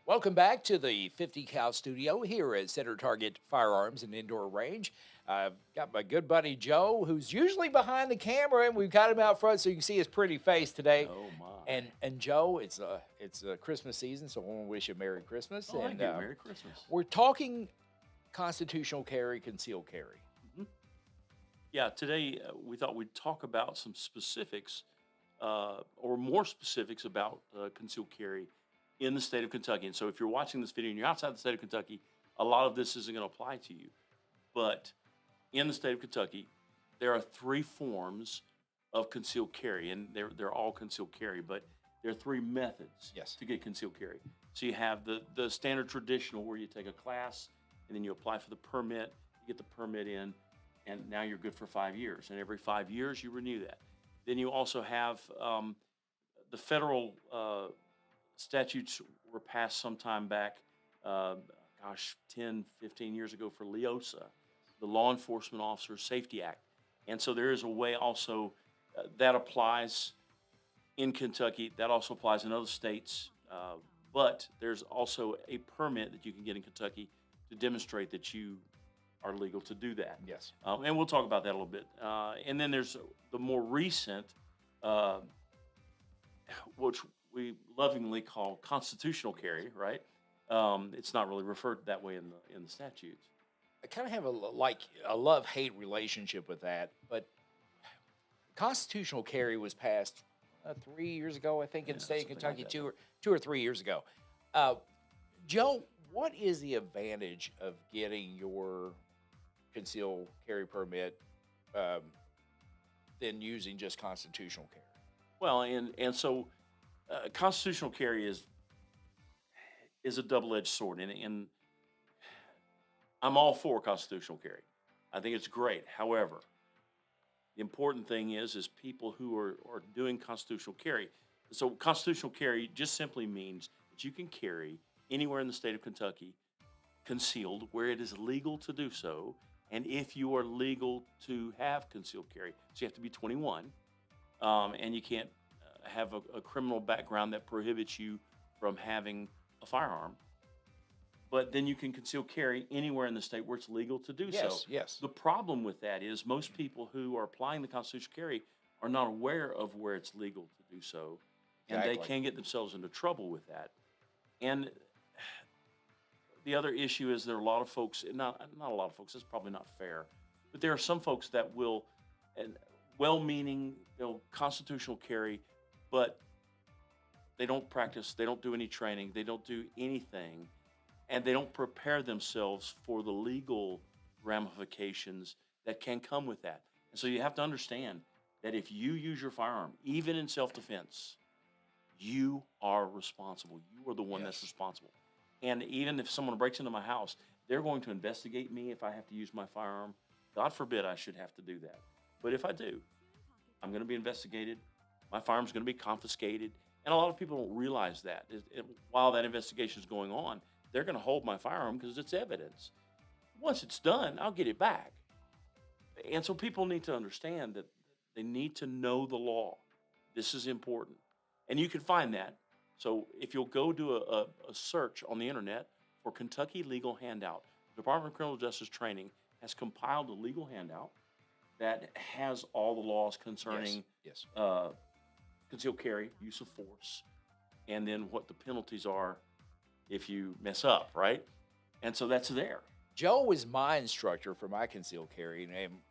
Welcome back to the 50 Cal studio here at Center Target Firearms and Indoor Range. I've got my good buddy Joe, who's usually behind the camera, and we've got him out front so you can see his pretty face today. Oh my. And Joe, it's a Christmas season, so I want to wish you a Merry Christmas. Oh, and thank you. Merry Christmas. we're talking constitutional carry, concealed carry. Mhm. Yeah, today we thought we'd talk about some specifics, or more specifics about concealed carry in the state of Kentucky. And so, if you're watching this video and you're outside the state of Kentucky, a lot of this isn't going to apply to you. But in the state of Kentucky, there are three forms of concealed carry, and they're all concealed carry, but there are three methods Yes. to get concealed carry. So you have the standard traditional, where you take a class and then you apply for the permit, you get the permit in, and now you're good for 5 years. And every 5 years you renew that. Then you also have the federal statutes were passed some time back, uh, 10, 15 years ago, for LEOSA, the Law Enforcement Officer Safety Act. And so there is a way also that applies in Kentucky, that also applies in other states. But there's also a permit that you can get in Kentucky to demonstrate that you are legal to do that. Yes. And we'll talk about that a little bit. And then there's the more recent, uh, which we lovingly call constitutional carry, right? It's not really referred that way in the statutes. I kind of have a love-hate relationship with that, but constitutional carry was passed 3 years ago, I think, in Yeah, the state of something like Kentucky, that. two or 3 years ago. Uh, Joe, what is the advantage of getting your concealed carry permit um, than using just constitutional carry? Well, and so constitutional carry is a double-edged sword, and I'm all for constitutional carry. I think it's great. However, the important thing is people who are doing constitutional carry. So constitutional carry just simply means that you can carry anywhere in the state of Kentucky concealed where it is legal to do so, and if you are legal to have concealed carry. So you have to be 21, and you can't have a criminal background that prohibits you from having a firearm. But then you can conceal carry anywhere in the state where it's legal to do so. Yes, yes. The problem with that is most people who are applying the constitutional carry are not aware of where it's legal to do so, and they Exactly. can get themselves into trouble with that. And the other issue is there are a lot of folks, not a lot of folks, that's probably not fair, but there are some folks that will, and well-meaning, they'll constitutional carry, but they don't practice, they don't do any training, they don't do anything, and they don't prepare themselves for the legal ramifications that can come with that. And so you have to understand that if you use your firearm, even in self-defense, you are responsible. You are the one that's Yes. responsible. And even if someone breaks into my house, they're going to investigate me if I have to use my firearm. God forbid I should have to do that. But if I do, I'm going to be investigated. My firearm's going to be confiscated. And a lot of people don't realize that. While that investigation is going on, they're going to hold my firearm because it's evidence. Once it's done, I'll get it back. And so people need to understand that they need to know the law. This is important. And you can find that. So if you'll go do a search on the internet for Kentucky Legal Handout, the Department of Criminal Justice Training has compiled a legal handout that has all the laws concerning Yes. concealed carry, use of force, and then what the penalties are if you mess up, right? And so that's there. Joe was my instructor for my concealed carry. And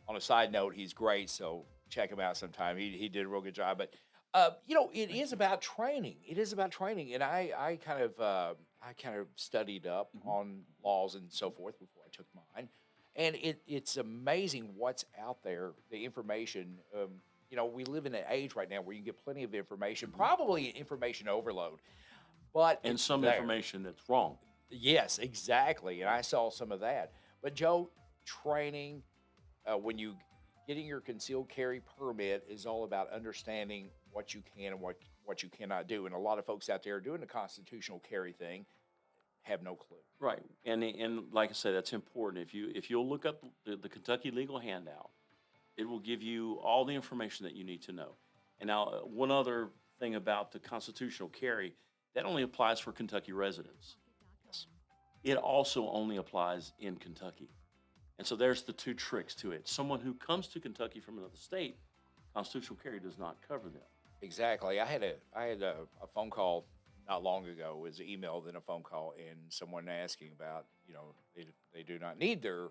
on a side note, he's great, so check him out sometime. He did a real good job. But it is about training. It is about training, and I kind of studied up Mhm. on laws and so forth before I took mine, and it's amazing what's out there. The information. We live in an age right now where you can get plenty of information, probably information overload, but And it's some there. information that's wrong. Yes, exactly. And I saw some of that. But Joe, training when you getting your concealed carry permit is all about understanding what you can and what you cannot do. And a lot of folks out there doing the constitutional carry thing have no clue. Right, and like I said, that's important. If you'll look up the Kentucky Legal Handout, it will give you all the information that you need to know. And now, one other thing about the constitutional carry that only applies for Kentucky residents. Yes. It also only applies in Kentucky. And so there's the two tricks to it. Someone who comes to Kentucky from another state, constitutional carry does not cover them. Exactly. I had a phone call not long ago. It was an email, then a phone call, and someone asking about, they do not need their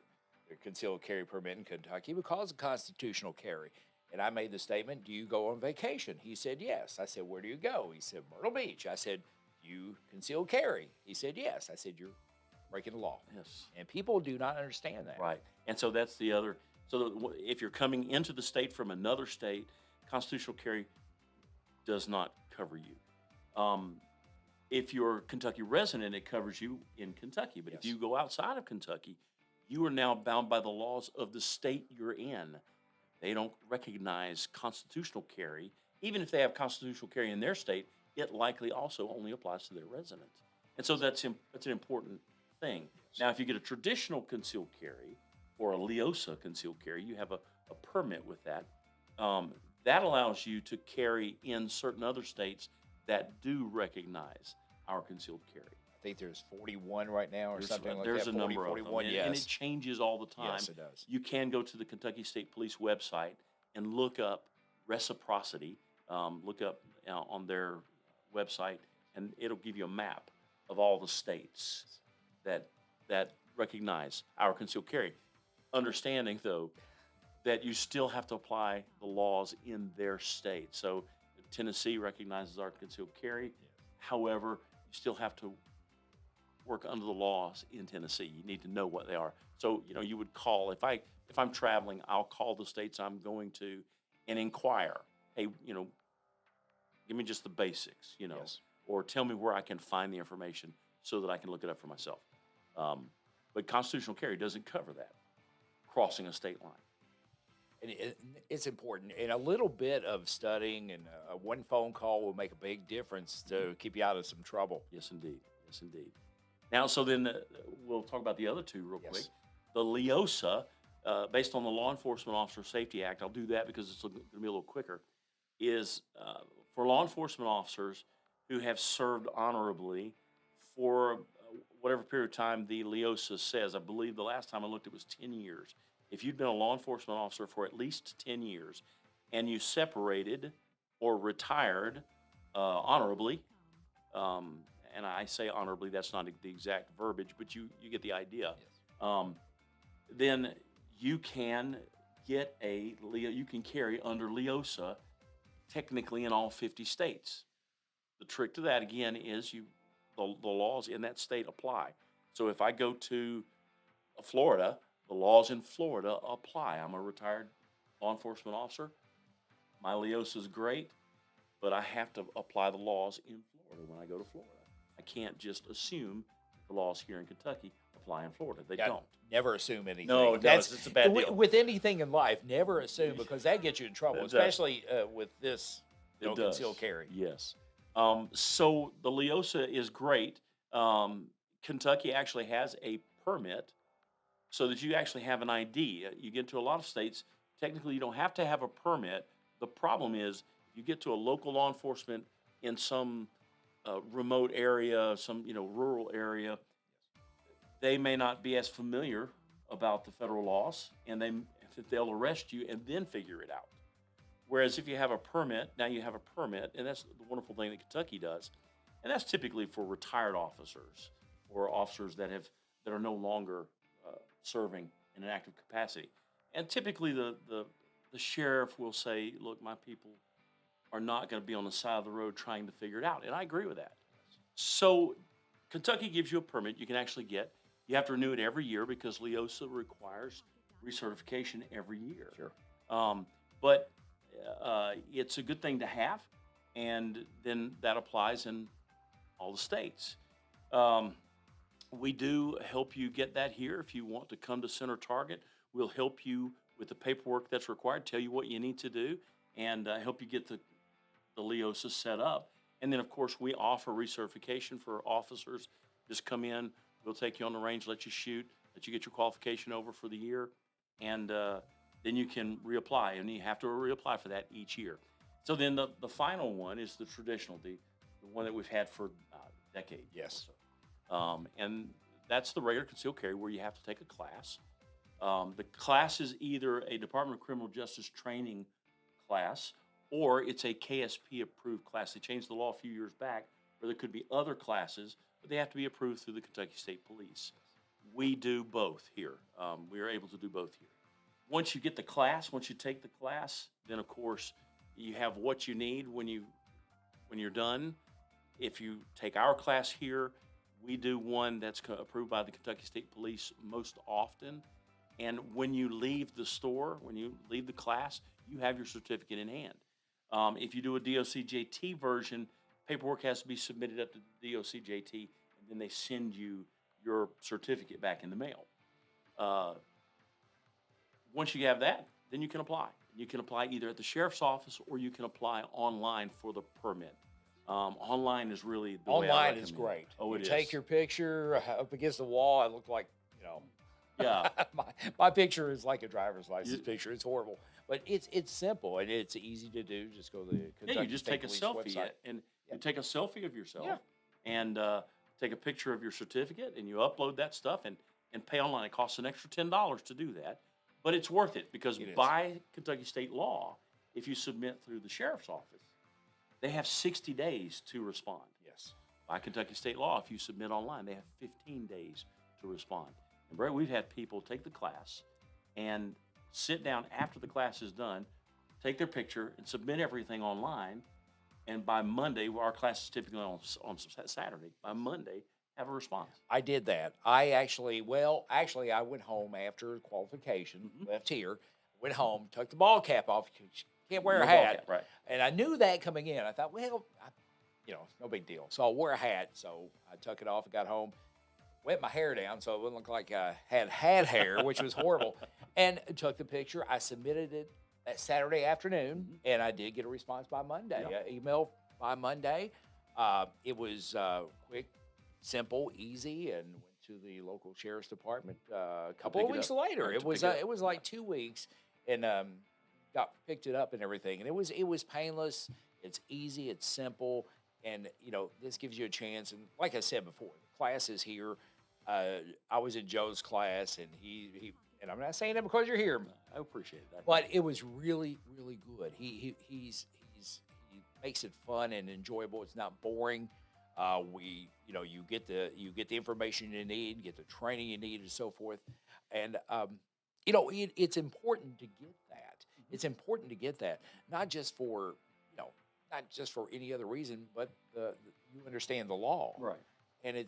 concealed carry permit in Kentucky because of constitutional carry. And I made the statement, "Do you go on vacation?" He said, "Yes." I said, "Where do you go?" He said, "Myrtle Beach." I said, "Do you conceal carry?" He said, "Yes." I said, "You're breaking the law." Yes. And people do not understand that. Right. And so that's the other. So if you're coming into the state from another state, constitutional carry does not cover you. If you're a Kentucky resident, it covers you in Kentucky. But if Yes. you go outside of Kentucky, you are now bound by the laws of the state you're in. They don't recognize constitutional carry. Even if they have constitutional carry in their state, it likely also only applies to their residents. And so that's an important thing. Now, if you get a traditional concealed carry or a LEOSA concealed carry, you have a permit with that. That allows you to carry in certain other states that do recognize our concealed carry. I think there's 41 right now or something like There's that. a number of 41, them, yes. and it changes all the time. Yes, it does. You can go to the Kentucky State Police website and look up reciprocity. Look up on their website, and it'll give you a map of all the states that recognize our concealed carry. Understanding, though, that you still have to apply the laws in their state. So Tennessee recognizes our concealed carry. However, you still have to work under the laws in Tennessee. You need to know what they are. So, you would call, if I'm traveling, I'll call the states I'm going to and inquire, hey, give me just the basics, Yes. or tell me where I can find the information so that I can look it up for myself. But constitutional carry doesn't cover that, crossing a state line. And it's important. And a little bit of studying and one phone call will make a big difference to keep you out of some trouble. Yes, indeed. Yes, indeed. Now, so then we'll talk about the other two real quick. The LEOSA, based on the Law Enforcement Officer Safety Act, I'll do that because it's going to be a little quicker, is for law enforcement officers who have served honorably for whatever period of time the LEOSA says. I believe the last time I looked, it was 10 years. If you've been a law enforcement officer for at least 10 years and you separated or retired honorably, and I say honorably, that's not the exact verbiage, but you get the idea. Yes. Then you can get you can carry under LEOSA technically in all 50 states. The trick to that, again, is the laws in that state apply. So if I go to Florida, the laws in Florida apply. I'm a retired law enforcement officer. My LEOSA is great, but I have to apply the laws in Florida when I go to Florida. I can't just assume the laws here in Kentucky apply in Florida. They don't. Never assume anything. No, it's a bad deal. With anything in life, never assume, because that gets you in trouble, It does. especially with this It does. concealed carry. Yes. So the LEOSA is great. Kentucky actually has a permit so that you actually have an ID. You get to a lot of states, technically you don't have to have a permit. The problem is you get to a local law enforcement in some remote area, some rural area, they may not be as familiar about the federal laws, and they'll arrest you and then figure it out. Whereas if you have a permit, now you have a permit, and that's the wonderful thing that Kentucky does, and that's typically for retired officers or officers that are no longer serving in an active capacity. And typically the sheriff will say, look, my people are not going to be on the side of the road trying to figure it out. And I agree with that. So Kentucky gives you a permit you can actually get. You have to renew it every year because LEOSA requires recertification every year. Sure. But it's a good thing to have, and then that applies in all the states. We do help you get that here. If you want to come to Center Target, we'll help you with the paperwork that's required, tell you what you need to do, and help you get the LEOSA set up. And then, of course, we offer recertification for officers. Just come in, we'll take you on the range, let you shoot, let you get your qualification over for the year, and then you can reapply, and you have to reapply for that each year. So then the final one is the traditional, the one that we've had for decades. Yes. And that's the regular concealed carry where you have to take a class. The class is either a Department of Criminal Justice training class or it's a KSP approved class. They changed the law a few years back where there could be other classes, but they have to be approved through the Kentucky State Police. We do both here. We are able to do both here. Once you get the class, once you take the class, then of course you have what you need when you're done. If you take our class here, we do one that's approved by the Kentucky State Police most often. And when you leave the store, when you leave the class, you have your certificate in hand. If you do a DOCJT version, paperwork has to be submitted up to DOCJT, and then they send you your certificate back in the mail. Once you have that, then you can apply. You can apply either at the sheriff's office or you can apply online for the permit. Online is really the way I Online recommend is it. great. Oh, you it take is. your picture up against the wall. I look like, Yeah. my picture is like a driver's license picture. It's horrible, but it's simple and it's easy to do. Just go to the Kentucky You just State take a Police selfie website. and you take a selfie of yourself Yeah. and take a picture of your certificate and you upload that stuff and pay online. It costs an extra $10 to do that, but it's worth it because It is. by Kentucky state law, if you submit through the sheriff's office, they have 60 days to respond. Yes. By Kentucky state law, if you submit online, they have 15 days to respond. And Brett, we've had people take the class and sit down after the class is done, take their picture and submit everything online. And by Monday, our class is typically on Saturday. By Monday, have a response. I did that. I went home after qualification, left here, went home, took the ball cap off. You can't wear No a ball hat. cap, right. And I knew that coming in. I thought, well, no big deal. So I'll wear a hat. So I took it off and got home, wet my hair down so it wouldn't look like I had hair, which was horrible, and took the picture. I submitted it that Saturday afternoon, and I did get a response by Monday, email by Monday. It was quick, simple, easy, and went to the local sheriff's department a couple of weeks later. Right, It to was pick it up. it was like 2 weeks, and picked it up and everything, and it was painless. It's easy, it's simple, and this gives you a chance. And like I said before, the class is here. I was in Joe's class, and he and I'm not saying that because you're here, I appreciate that. but it was really, really good. He makes it fun and enjoyable. It's not boring. You get the information you need, get the training you need, and so forth. And it's important to get that. It's important to get that, not just for any other reason, but you understand the law, Right. and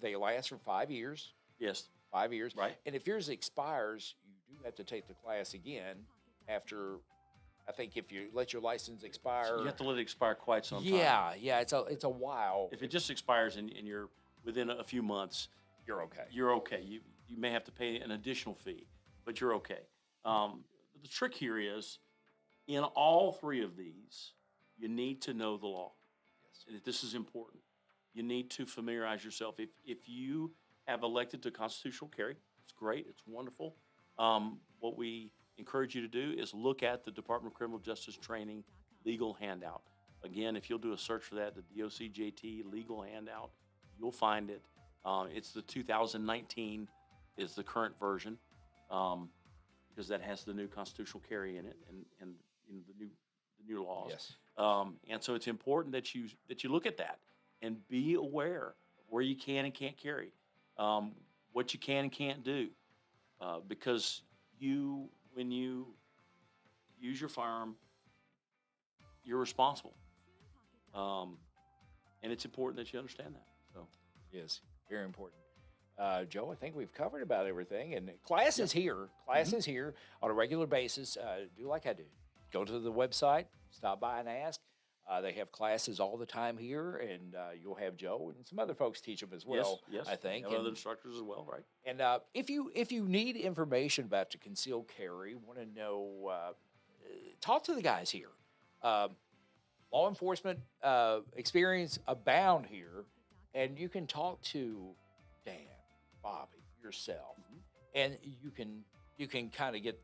they last for 5 years. Yes. 5 years. Right. And if yours expires, you do have to take the class again after, I think if you let your license expire. You have to let it expire quite some time. Yeah, it's a while. If it just expires and you're within a few months, You're okay. you're okay. You may have to pay an additional fee, but you're okay. The trick here is, in all three of these, you need to know the law. Yes. And this is important. You need to familiarize yourself. If you have elected to constitutional carry, it's great. It's wonderful. What we encourage you to do is look at the Department of Criminal Justice Training legal handout. Again, if you'll do a search for that, the DOCJT legal handout, you'll find it. It's the 2019 is the current version, because that has the new constitutional carry in it and the new laws. Yes. And so it's important that you look at that and be aware of where you can and can't carry, what you can and can't do, because when you use your firearm, you're responsible, and it's important that you understand that. So Yes, very important. Joe, I think we've covered about everything. And class is here. Class is here on a regular basis. Do like I do. Go to the website, stop by and ask. They have classes all the time here, and you'll have Joe and some other folks teach them as well. yes, I think. and other And, instructors as well, right? and if you need information about the concealed carry, want to know, talk to the guys here. Law enforcement experience abound here, and you can talk to Dan, Bobby, yourself, and you can kind of get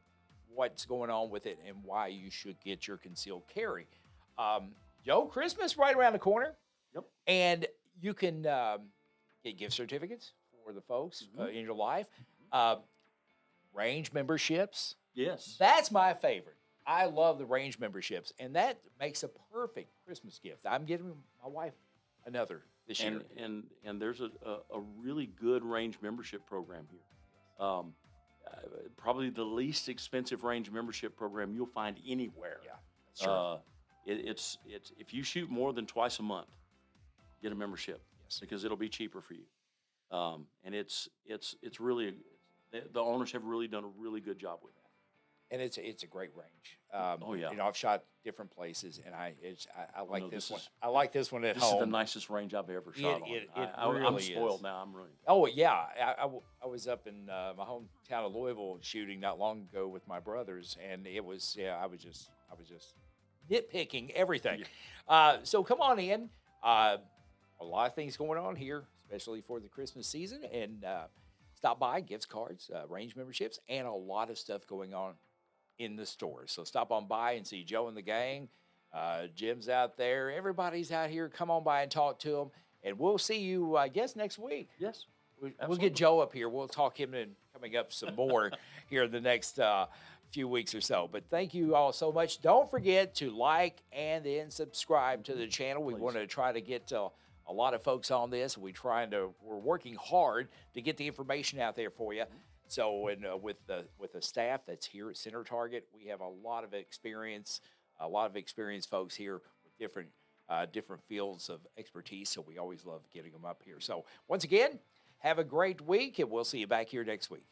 what's going on with it and why you should get your concealed carry. Joe, Christmas right around the corner. Yep. And you can get gift certificates for the folks Mhm. in your life, uh, range memberships. Yes. That's my favorite. I love the range memberships, and that makes a perfect Christmas gift. I'm getting my wife another this year. And there's a really good range membership program here. Probably the least expensive range membership program you'll find anywhere. Yeah, that's true. It's if you shoot more than twice a month, get a membership Yes. because it'll be cheaper for you. And it's really the owners have really done a really good job with that. And it's a great range. Oh, yeah. You know, I've shot different places, and I like no, this this one. is- I like this one at This is the home. nicest range I've ever shot on. it I'm really spoiled is. now. I'm really. Oh yeah, I was up in my hometown of Louisville shooting not long ago with my brothers, and it was I was just nitpicking everything. So come on in. A lot of things going on here, especially for the Christmas season, and stop by, gifts cards, range memberships, and a lot of stuff going on in the store. So stop on by and see Joe and the gang. Jim's out there. Everybody's out here. Come on by and talk to them. And we'll see you, I guess, next week. Yes. We'll Absolutely. get Joe up here. We'll talk him in coming up some more here in the next few weeks or so. But thank you all so much. Don't forget to like and then subscribe to the channel. We Please. want to try to get a lot of folks on this. We're working hard to get the information out there for you. So, and with the staff that's here at Center Target, we have a lot of experienced folks here with different fields of expertise. So we always love getting them up here. So once again, have a great week, and we'll see you back here next week.